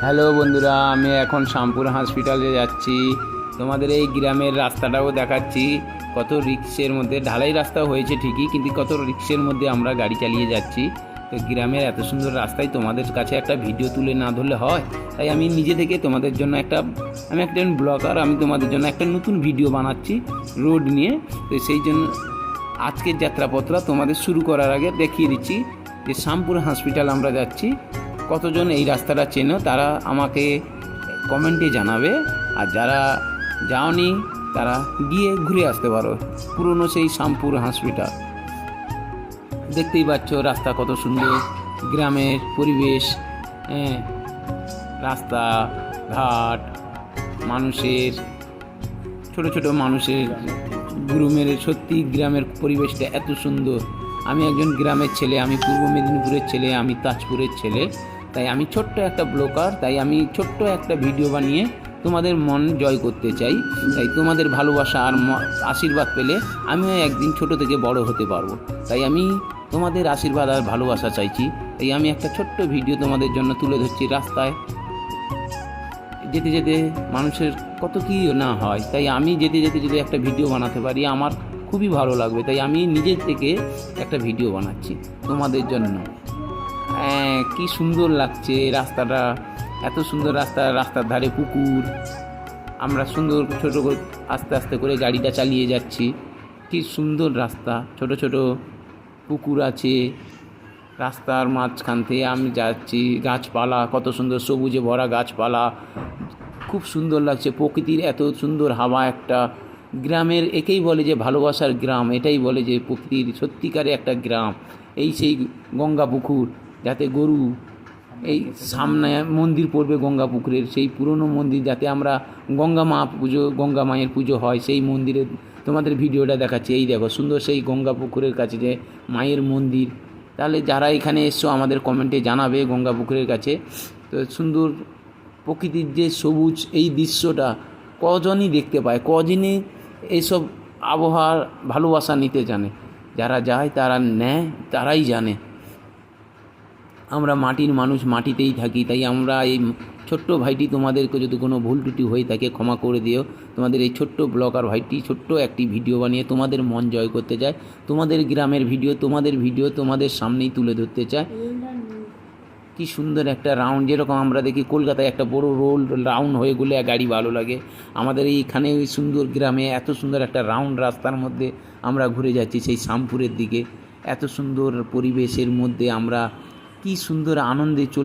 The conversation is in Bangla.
হ্যালো বন্ধুরা, আমি এখন শ্যামপুর হসপিটালে যাচ্ছি। তোমাদের এই গ্রামের রাস্তাটাও দেখাচ্ছি। কত রিক্সের মধ্যে, ঢালাই রাস্তা হয়েছে ঠিকই, কিন্তু কত রিক্সের মধ্যে আমরা গাড়ি চালিয়ে যাচ্ছি। তো গ্রামের এত সুন্দর রাস্তায় তোমাদের কাছে একটা ভিডিও তুলে না ধরলে হয়। তাই আমি নিজে থেকে তোমাদের জন্য আমি একজন ব্লগার, আমি তোমাদের জন্য একটা নতুন ভিডিও বানাচ্ছি রোড নিয়ে। তো সেই জন্য আজকের যাত্রাপত্রা তোমাদের শুরু করার আগে দেখিয়ে দিচ্ছি যে শ্যামপুর হসপিটাল আমরা যাচ্ছি। কতজন এই রাস্তাটা চেনো তারা আমাকে কমেন্টে জানাবে, আর যারা যাওনি তারা গিয়ে ঘুরে আসতে পারো। পুরনো সেই শ্যামপুর হসপিটাল দেখতেই পাচ্ছ, রাস্তা কত সুন্দর, গ্রামের পরিবেশ, রাস্তা ঘাট, মানুষের ছোট ছোট মানুষের গ্রুমের, সত্যি গ্রামের পরিবেশটা এত সুন্দর। আমি একজন গ্রামের ছেলে, আমি পূর্ব মেদিনীপুরের ছেলে, আমি তাজপুরের ছেলে। তাই আমি ছোট্ট একটা ব্লগার, তাই আমি ছোট্ট একটা ভিডিও বানিয়ে তোমাদের মন জয় করতে চাই। তাই তোমাদের ভালোবাসা আর আশীর্বাদ পেলে আমিও একদিন ছোট থেকে বড় হতে পারবো। তাই আমি তোমাদের আশীর্বাদ আর ভালোবাসা চাইছি। তাই আমি একটা ছোট্ট ভিডিও তোমাদের জন্য তুলে ধরছি। রাস্তায় যেতে যেতে মানুষের কত কী না হয়, তাই আমি যেতে যেতে যদি একটা ভিডিও বানাতে পারি আমার খুবই ভালো লাগবে। তাই আমি নিজের থেকে একটা ভিডিও বানাচ্ছি তোমাদের জন্য। কি সুন্দর লাগছে রাস্তাটা, এত সুন্দর রাস্তা, রাস্তার ধারে পুকুর, আমরা সুন্দর ছোটো আস্তে আস্তে করে গাড়িটা চালিয়ে যাচ্ছি। কি সুন্দর রাস্তা, ছোট ছোট পুকুর আছে রাস্তার মাঝখান থেকে আমি যাচ্ছি। গাছপালা কত সুন্দর, সবুজে ভরা গাছপালা, খুব সুন্দর লাগছে। প্রকৃতির এত সুন্দর হাওয়া, একটা গ্রামের একেই বলে যে ভালোবাসার গ্রাম, এটাই বলে যে প্রকৃতির সত্যিকারে একটা গ্রাম। এই সেই গঙ্গা পুকুর, যাতে গরু, এই সামনে মন্দির পড়বে গঙ্গা পুকুরের, সেই পুরনো মন্দির, যাতে আমরা গঙ্গা মায়ের পুজো হয় সেই মন্দিরে তোমাদের ভিডিওটা দেখাচ্ছি। এই দেখো সুন্দর সেই গঙ্গা পুকুরের কাছে যে মায়ের মন্দির। তাহলে যারা এখানে এসছো আমাদের কমেন্টে জানাবে গঙ্গা পুকুরের কাছে। তো সুন্দর প্রকৃতির যে সবুজ এই দৃশ্যটা কজনই দেখতে পায়, কজনই এইসব আবহাওয়ার ভালোবাসা নিতে জানে। যারা যায় তারা নেয়, তারাই জানে। আমরা মাটির মানুষ, মাটিতেই থাকি। তাই আমরা এই ছোট্ট ভাইটি, তোমাদেরকে যদি কোনো ভুল ত্রুটি হয়ে থাকে ক্ষমা করে দিও। তোমাদের এই ছোট্ট ব্লগার ভাইটি ছোট্ট একটি ভিডিও বানিয়ে তোমাদের মন জয় করতে চায়। তোমাদের গ্রামের ভিডিও, তোমাদের সামনেই তুলে ধরতে চায়। কি সুন্দর একটা রাউন্ড, যেরকম আমরা দেখি কলকাতায় একটা বড় রোল রাউন্ড হয়ে গেলে গাড়ি ভালো লাগে, আমাদের এইখানে ওই সুন্দর গ্রামে এত সুন্দর একটা রাউন্ড রাস্তার মধ্যে আমরা ঘুরে যাচ্ছি সেই শ্যামপুরের দিকে। এত সুন্দর পরিবেশের মধ্যে আমরা কি সুন্দর আনন্দে